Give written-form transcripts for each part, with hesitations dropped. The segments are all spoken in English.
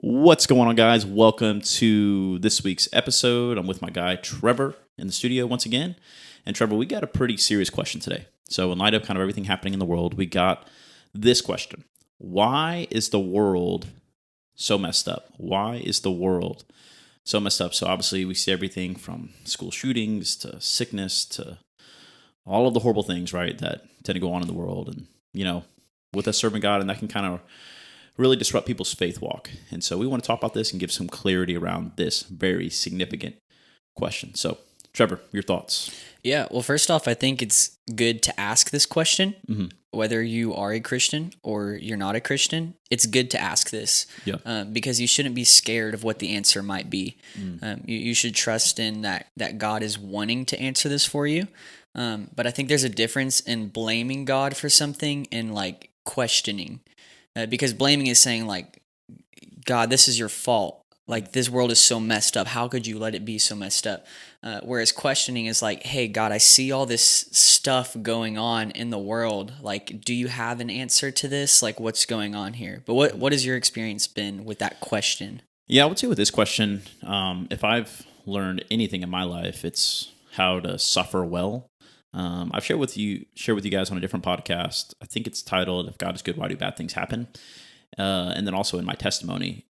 What's going on, guys? Welcome to this week's episode. I'm with my guy Trevor in the studio once again. And Trevor, we got a pretty serious question today. So in light of kind of everything happening in the world, we got this question. Why is the world so messed up? Why is the world so messed up? So obviously we see everything from school shootings to sickness to all of the horrible things, right, that tend to go on in the world. And, with us serving God, and that can kind of really disrupt people's faith walk. And so we want to talk about this and give some clarity around this very significant question. So, Trevor, your thoughts? Yeah, well, first off, I think it's good to ask this question, whether you are a Christian or you're not a Christian. It's good to ask this because you shouldn't be scared of what the answer might be. You should trust in that God is wanting to answer this for you. But I think there's a difference in blaming God for something and like questioning. Because blaming is saying like, God, this is your fault. Like, this world is so messed up. How could you let it be so messed up? Whereas questioning is like, hey, God, I see all this stuff going on in the world. Like, do you have an answer to this? Like, what's going on here? But what has your experience been with that question? Yeah, I would say with this question, if I've learned anything in my life, it's how to suffer well. I've shared with you guys on a different podcast. I think it's titled "If God is Good, Why Do Bad Things Happen?" And then also in my testimony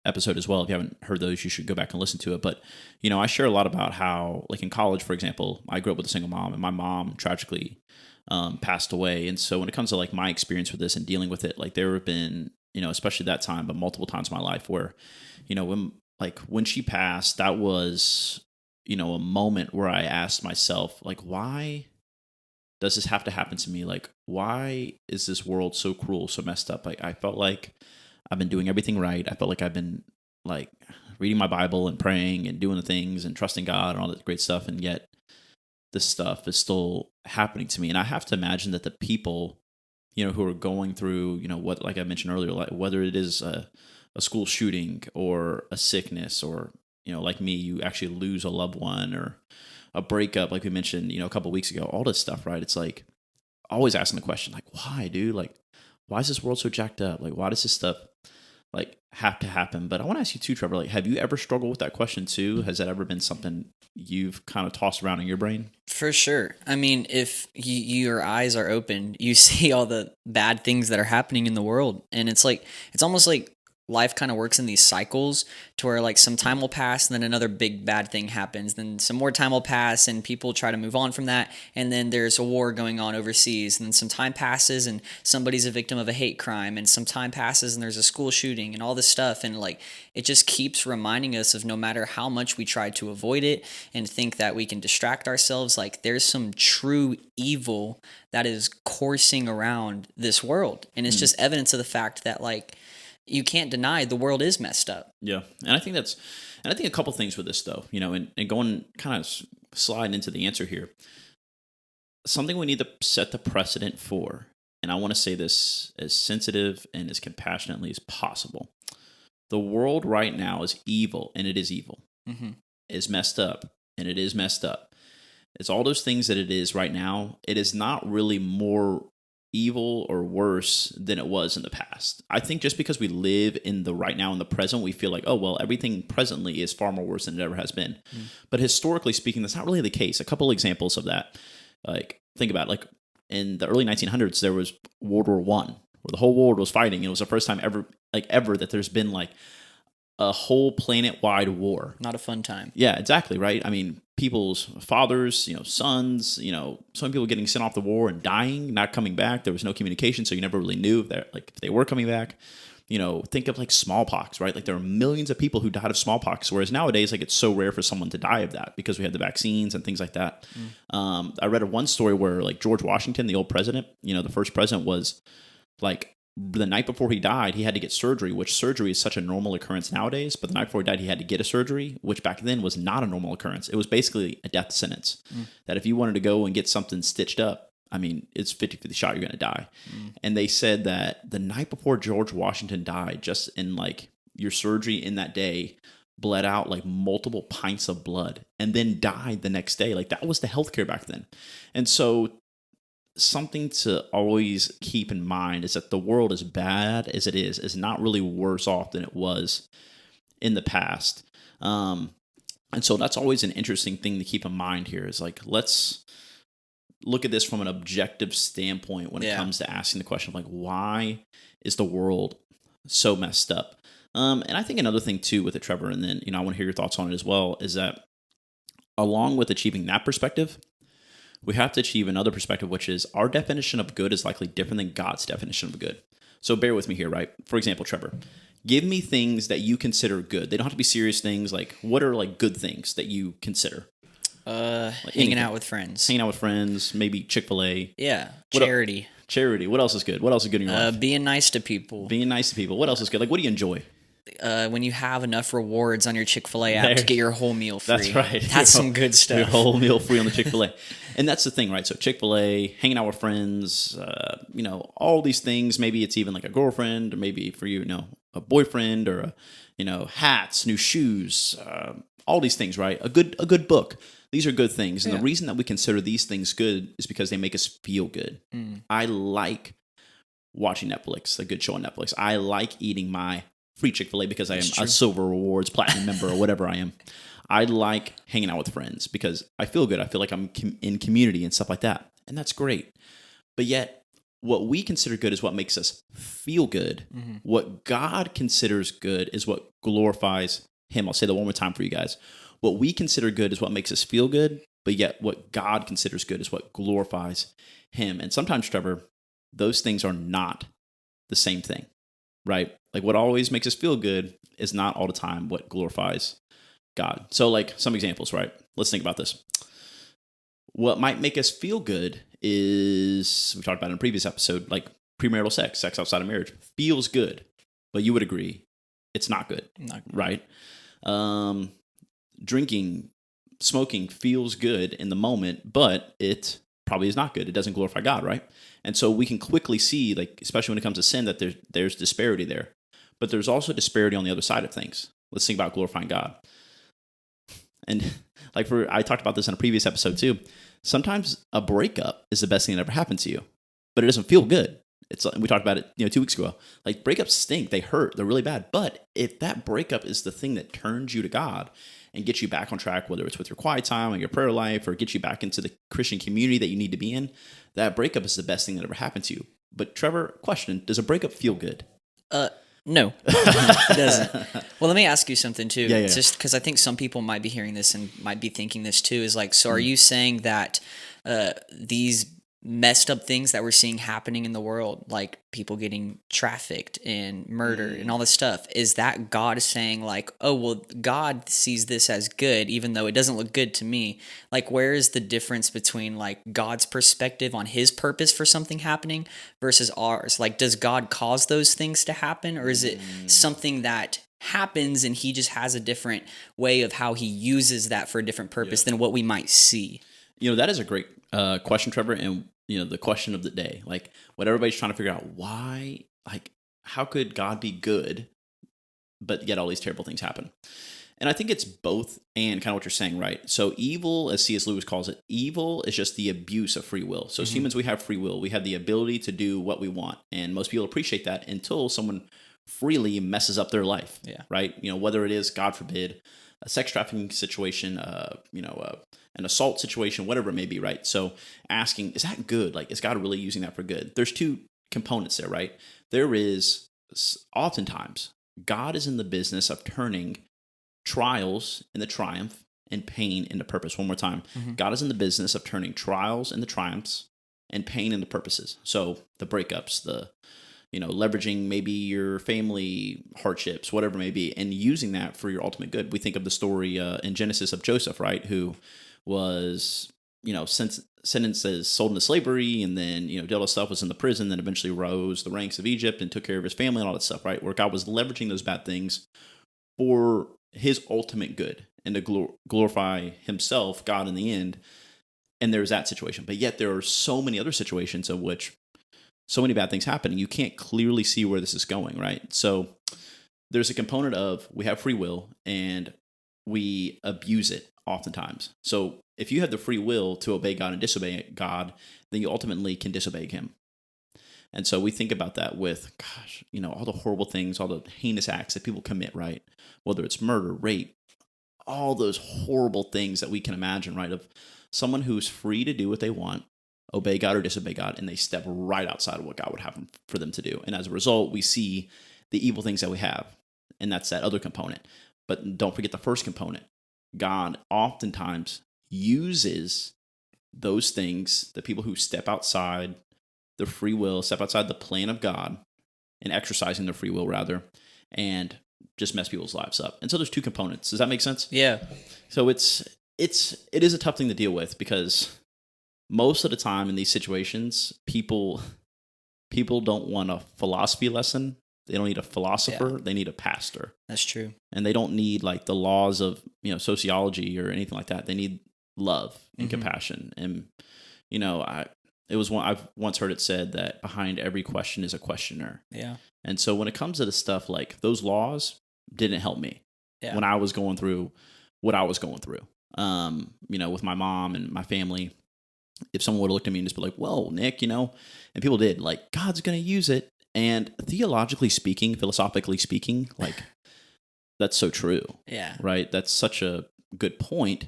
episode as well. If you haven't heard those, you should go back and listen to it. But I share a lot about how, like in college, for example, I grew up with a single mom, and my mom tragically passed away. And so when it comes to like my experience with this and dealing with it, like there have been, especially that time, but multiple times in my life where, when she passed, that was a moment where I asked myself, like, why does this have to happen to me? Like, why is this world so cruel, so messed up? Like, I felt like I've been doing everything right. I felt like I've been like reading my Bible and praying and doing the things and trusting God and all that great stuff. And yet this stuff is still happening to me. And I have to imagine that the people, who are going through, what, like I mentioned earlier, like whether it is a school shooting or a sickness or, like me, you actually lose a loved one or a breakup, like we mentioned, a couple of weeks ago, all this stuff, right? It's like always asking the question, like, why, dude? Like, why is this world so jacked up? Like, why does this stuff like have to happen? But I want to ask you too, Trevor, like, have you ever struggled with that question too? Has that ever been something you've kind of tossed around in your brain? For sure. I mean, if your eyes are open, you see all the bad things that are happening in the world. And it's almost like life kind of works in these cycles to where like some time will pass and then another big bad thing happens. Then some more time will pass and people try to move on from that. And then there's a war going on overseas. And then some time passes and somebody's a victim of a hate crime. And some time passes and there's a school shooting and all this stuff. And like, it just keeps reminding us of no matter how much we try to avoid it and think that we can distract ourselves, like there's some true evil that is coursing around this world. And it's just evidence of the fact that like, you can't deny the world is messed up. Yeah. And I think a couple things with this though, and going kind of slide into the answer here, something we need to set the precedent for. And I want to say this as sensitive and as compassionately as possible. The world right now is evil, and it is evil. Is messed up, and it is messed up. It's all those things that it is right now. It is not really more evil or worse than it was in the past. I think just because we live in the right now, in the present, we feel like, oh, well, everything presently is far more worse than it ever has been. But historically speaking, that's not really the case. A couple examples of that, like think about it, like in the early 1900s, there was World War I, where the whole world was fighting. It was the first time ever that there's been like a whole planet-wide war. Not a fun time. Yeah, exactly, right? I mean, people's fathers, sons, so many people getting sent off the war and dying, not coming back. There was no communication, so you never really knew if they were coming back. Think of like smallpox, right? Like there are millions of people who died of smallpox, whereas nowadays, like it's so rare for someone to die of that because we had the vaccines and things like that. I read one story where like George Washington, the old president, the first president, was like the night before he died, he had to get surgery, which surgery is such a normal occurrence nowadays. But the night before he died, he had to get a surgery, which back then was not a normal occurrence. It was basically a death sentence. That if you wanted to go and get something stitched up, I mean, it's 50-50 shot you're going to die. And they said that the night before George Washington died, just in like your surgery in that day, bled out like multiple pints of blood and then died the next day. Like that was the healthcare back then. And so something to always keep in mind is that the world, as bad as it is not really worse off than it was in the past. And so that's always an interesting thing to keep in mind here is like, let's look at this from an objective standpoint when it comes to asking the question of like, why is the world so messed up? And I think another thing too with it, Trevor, and then, I want to hear your thoughts on it as well, is that along with achieving that perspective, we have to achieve another perspective, which is our definition of good is likely different than God's definition of good. So bear with me here, right? For example, Trevor, give me things that you consider good. They don't have to be serious things. Like, what are like good things that you consider? Hanging out with friends. Hanging out with friends, maybe Chick-fil-A. Yeah, charity. Charity. What else is good? What else is good in your life? Being nice to people. Being nice to people. What else is good? Like, what do you enjoy? When you have enough rewards on your Chick-fil-A app to get your whole meal free. That's right. That's some good stuff. Your whole meal free on the Chick-fil-A. And that's the thing, right? So Chick-fil-A, hanging out with friends, all these things. Maybe it's even like a girlfriend, or maybe for you, a boyfriend, or hats, new shoes, all these things, right? A good book. These are good things. And the reason that we consider these things good is because they make us feel good. I like watching Netflix, a good show on Netflix. I like eating my free Chick-fil-A because I am a Silver Rewards Platinum member or whatever I am. I like hanging out with friends because I feel good. I feel like I'm in community and stuff like that. And that's great. But yet, what we consider good is what makes us feel good. Mm-hmm. What God considers good is what glorifies Him. I'll say that one more time for you guys. What we consider good is what makes us feel good, but yet what God considers good is what glorifies Him. And sometimes, Trevor, those things are not the same thing, right? Like what always makes us feel good is not all the time what glorifies God. So like some examples, right? Let's think about this. What might make us feel good is, we talked about in a previous episode, like premarital sex outside of marriage feels good, but you would agree it's not good, right? Drinking, smoking feels good in the moment, but it probably is not good. It doesn't glorify God, right? And so we can quickly see, like, especially when it comes to sin, that there's disparity there. But there's also disparity on the other side of things. Let's think about glorifying God. And like I talked about this in a previous episode too. Sometimes a breakup is the best thing that ever happened to you, but it doesn't feel good. We talked about it 2 weeks ago. Like breakups stink. They hurt. They're really bad. But if that breakup is the thing that turns you to God and gets you back on track, whether it's with your quiet time or your prayer life or gets you back into the Christian community that you need to be in, that breakup is the best thing that ever happened to you. But Trevor, question, does a breakup feel good? No, it doesn't. Well, let me ask you something too. Yeah. Just because I think some people might be hearing this and might be thinking this too, is like, so are you saying that these messed up things that we're seeing happening in the world, like people getting trafficked and murder and all this stuff, is that God saying like, oh, well, God sees this as good, even though it doesn't look good to me? Like, where is the difference between like God's perspective on His purpose for something happening versus ours? Like, does God cause those things to happen, or is it something that happens and He just has a different way of how He uses that for a different purpose than what we might see? That is a great question, Trevor, and the question of the day, like what everybody's trying to figure out, why, like, how could God be good, but yet all these terrible things happen? And I think it's both, and kind of what you're saying, right? So evil, as C.S. Lewis calls it, evil is just the abuse of free will. So as humans, we have free will. We have the ability to do what we want. And most people appreciate that until someone freely messes up their life, right? Whether it is, God forbid, a sex trafficking situation, an assault situation, whatever it may be, right? So asking, is that good? Like, is God really using that for good? There's two components there, right? There is, oftentimes, God is in the business of turning trials into triumph and pain into purpose. One more time. God is in the business of turning trials into triumphs and pain into purposes. So the breakups, the leveraging maybe your family hardships, whatever it may be, and using that for your ultimate good. We think of the story in Genesis of Joseph, right? Who was, sentenced as sold into slavery, and then, did all this stuff, was in the prison, then eventually rose the ranks of Egypt and took care of his family and all that stuff, right? Where God was leveraging those bad things for His ultimate good and to glorify Himself, God, in the end. And there's that situation. But yet there are so many other situations in which so many bad things happen, and you can't clearly see where this is going, right? So there's a component of, we have free will, and we abuse it oftentimes. So if you have the free will to obey God and disobey God, then you ultimately can disobey him. And so we think about that with, gosh, all the horrible things, all the heinous acts that people commit, right? Whether it's murder, rape, all those horrible things that we can imagine, right? Of someone who's free to do what they want, obey God or disobey God, and they step right outside of what God would have for them to do. And as a result, we see the evil things that we have. And that's that other component. But don't forget the first component. God oftentimes uses those things, the people who step outside their free will, step outside the plan of God, and exercising their free will, rather, and just mess people's lives up. And so there's two components. Does that make sense? Yeah. So it is a tough thing to deal with, because most of the time in these situations, people don't want a philosophy lesson. They don't need a philosopher. Yeah. They need a pastor. That's true. And they don't need like the laws of sociology or anything like that. They need love and compassion. And I've once heard it said that behind every question is a questioner. Yeah. And so when it comes to the stuff like those laws didn't help me when I was going through what I was going through. With my mom and my family, if someone would have looked at me and just be like, "Well, Nick," and people did, like, God's going to use it. And theologically speaking, philosophically speaking, like, that's so true. Yeah. Right? That's such a good point.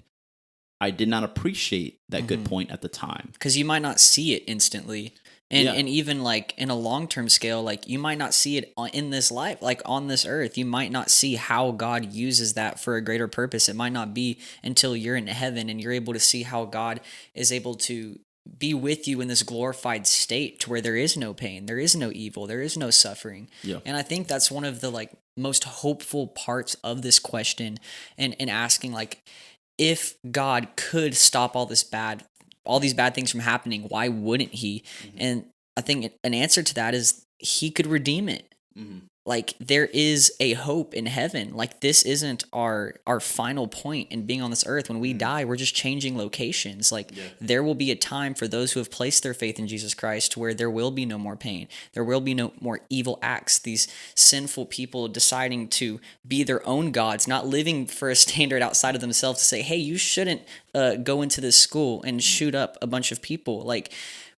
I did not appreciate that good point at the time. Because you might not see it instantly. And even like in a long-term scale, like you might not see it in this life, like on this earth. You might not see how God uses that for a greater purpose. It might not be until you're in heaven and you're able to see how God is able to be with you in this glorified state to where there is no pain, there is no evil, there is no suffering. Yeah. And I think that's one of the like most hopeful parts of this question and asking, like, if God could stop all these bad things from happening, why wouldn't he? And I think an answer to that is he could redeem it. Like, there is a hope in heaven. Like, this isn't our final point in being on this earth. When we die, we're just changing locations. Like, there will be a time for those who have placed their faith in Jesus Christ to where there will be no more pain. There will be no more evil acts. These sinful people deciding to be their own gods, not living for a standard outside of themselves to say, hey, you shouldn't go into this school and shoot up a bunch of people. Like,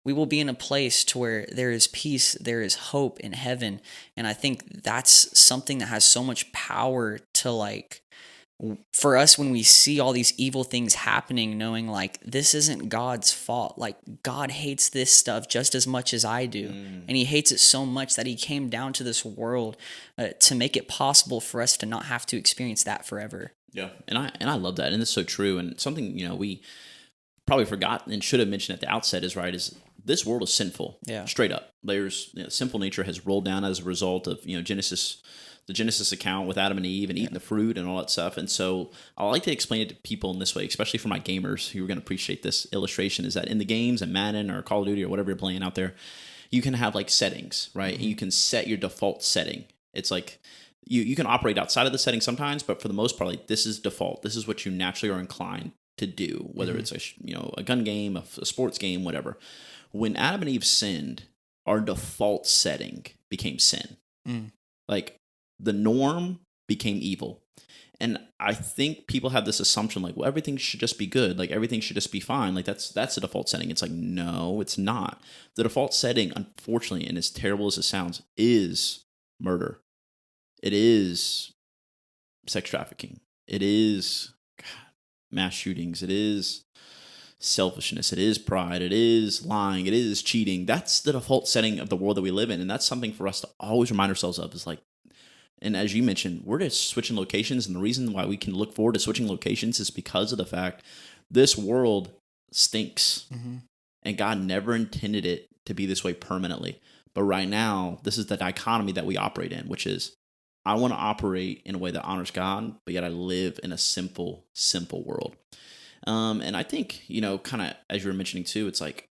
we will be in a place to where there is peace, there is hope in heaven. And I think that's something that has so much power to, like, for us when we see all these evil things happening, knowing like this isn't God's fault. Like, God hates this stuff just as much as I do. And he hates it so much that he came down to this world to make it possible for us to not have to experience that forever. Yeah. And I love that. And it's so true. And something, we probably forgot and should have mentioned at the outset is this world is sinful. Yeah. Straight up. There's sinful nature has rolled down as a result of, the Genesis account with Adam and Eve and eating the fruit and all that stuff. And so I like to explain it to people in this way, especially for my gamers who are going to appreciate this illustration, is that in the games and Madden or Call of Duty or whatever you're playing out there, you can have like settings, right? And you can set your default setting. It's like you can operate outside of the setting sometimes, but for the most part, like, this is default. This is what you naturally are inclined to do, whether it's a gun game, a sports game, whatever. When Adam and Eve sinned, our default setting became sin. Like, the norm became evil. And I think people have this assumption, like, well, everything should just be good. Like, everything should just be fine. Like, that's the default setting. It's like, no, it's not. The default setting, unfortunately, and as terrible as it sounds, is murder. It is sex trafficking. It is mass shootings. It is selfishness. It is pride. It is lying. It is cheating. That's the default setting of the world that we live in. And that's something for us to always remind ourselves of, is like, and as you mentioned, we're just switching locations. And the reason why we can look forward to switching locations is because of the fact this world stinks. And God never intended it to be this way permanently. But right now, this is the dichotomy that we operate in, which is, I want to operate in a way that honors God, but yet I live in a simple world. And I think, kind of as you were mentioning too, it's like,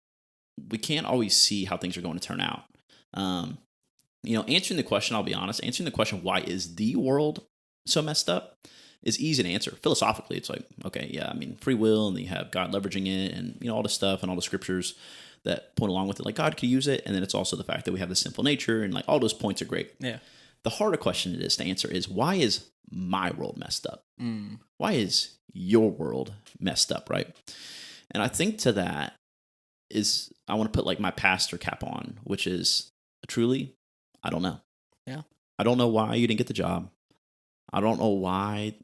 we can't always see how things are going to turn out. Answering the question, I'll be honest, answering the question, why is the world so messed up, is easy to answer. Philosophically, it's like, okay, yeah, I mean, free will, and you have God leveraging it, and, all the stuff and all the scriptures that point along with it, like God could use it. And then it's also the fact that we have the sinful nature, and like all those points are great. Yeah. The harder question it is to answer is, why is my world messed up? Mm. Why is your world messed up, right? And I think to that is I want to put like my pastor cap on, which is truly, I don't know. Yeah. I don't know why you didn't get the job. I don't know why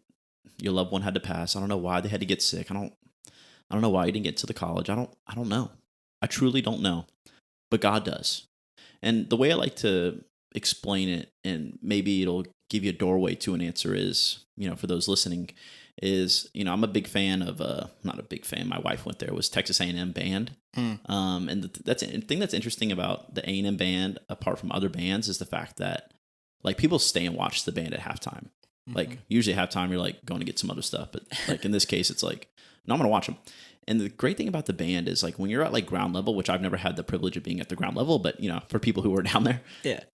your loved one had to pass. I don't know why they had to get sick. I don't know why you didn't get to the college. I don't know. I truly don't know. But God does. And the way I like to explain it, and maybe it'll give you a doorway to an answer, is, for those listening, is, I'm a big fan of, not a big fan, my wife went there, was Texas A&M band. And the thing that's interesting about the A&M band, apart from other bands, is the fact that, like, people stay and watch the band at halftime. Mm-hmm. Like, usually at halftime, you're, like, going to get some other stuff. But, like, in this case, it's like, no, I'm going to watch them. And the great thing about the band is, like, when you're at, like, ground level, which I've never had the privilege of being at the ground level, but, for people who are down there,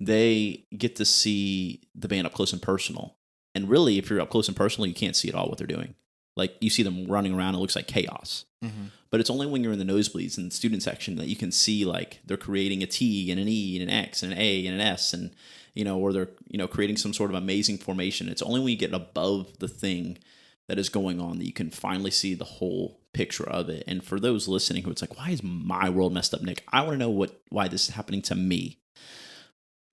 they get to see the band up close and personal. And really, if you're up close and personal, you can't see at all what they're doing. Like, you see them running around, it looks like chaos. Mm-hmm. But it's only when you're in the nosebleeds in the student section that you can see, like, they're creating a T and an E and an X and an A and an S, and, or they're, creating some sort of amazing formation. It's only when you get above the thing that is going on that you can finally see the whole picture of it. And for those listening who it's like, why is my world messed up, Nick? I want to know why this is happening to me.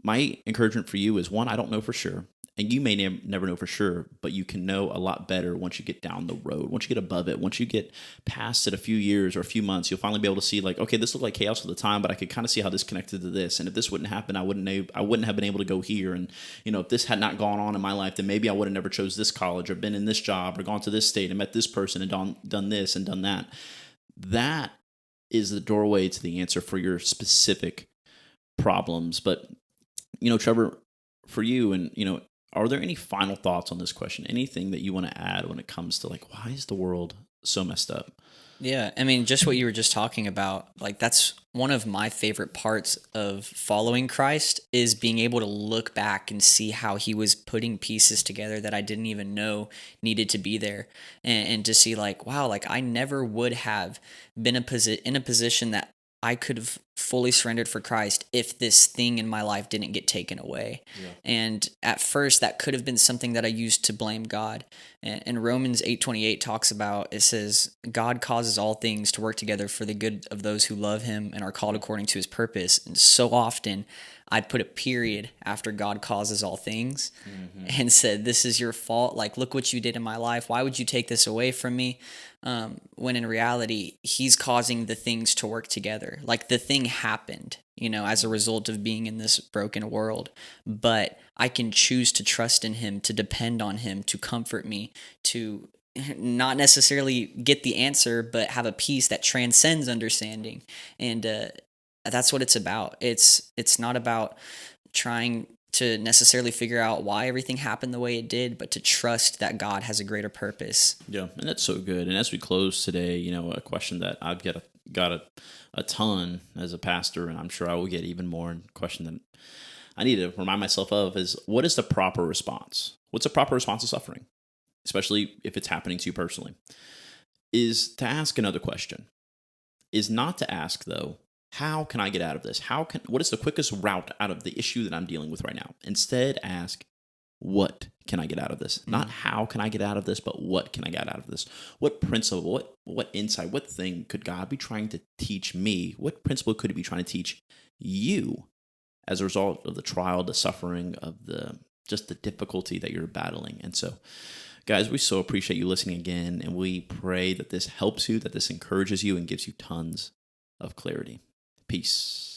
My encouragement for you is, one, I don't know for sure. And you may never know for sure, but you can know a lot better once you get down the road, once you get above it, once you get past it a few years or a few months, you'll finally be able to see, like, okay, this looked like chaos at the time, but I could kind of see how this connected to this. And if this wouldn't happen, I wouldn't have been able to go here. And, if this had not gone on in my life, then maybe I would have never chose this college or been in this job or gone to this state and met this person and done this and done that. That is the doorway to the answer for your specific problems. But, Trevor, for you, and, are there any final thoughts on this question? Anything that you want to add when it comes to, like, why is the world so messed up? Yeah, I mean, just what you were just talking about, like, that's one of my favorite parts of following Christ, is being able to look back and see how he was putting pieces together that I didn't even know needed to be there. And to see, like, wow, like, I never would have been in a position that I could have fully surrendered for Christ if this thing in my life didn't get taken away. Yeah. And at first, that could have been something that I used to blame God. And Romans 8:28 talks about, it says, God causes all things to work together for the good of those who love him and are called according to his purpose. And so often, I'd put a period after God causes all things and said, this is your fault. Like, look what you did in my life. Why would you take this away from me? When in reality, he's causing the things to work together. Like, the thing happened, as a result of being in this broken world. But I can choose to trust in him, to depend on him, to comfort me, to not necessarily get the answer, but have a peace that transcends understanding. And that's what it's about. It's not about trying to necessarily figure out why everything happened the way it did, but to trust that God has a greater purpose. Yeah, and that's so good. And as we close today, a question that I've got a ton as a pastor, and I'm sure I will get even more, and question that I need to remind myself of is, what is the proper response? What's a proper response to suffering? Especially if it's happening to you personally. Is to ask another question. Is not to ask, though, how can I get out of this? What is the quickest route out of the issue that I'm dealing with right now? Instead, ask, what can I get out of this? Mm-hmm. Not how can I get out of this, but what can I get out of this? What principle, what insight, what thing could God be trying to teach me? What principle could he be trying to teach you as a result of the trial, the suffering, of just the difficulty that you're battling? And so, guys, we so appreciate you listening again, and we pray that this helps you, that this encourages you and gives you tons of clarity. Peace.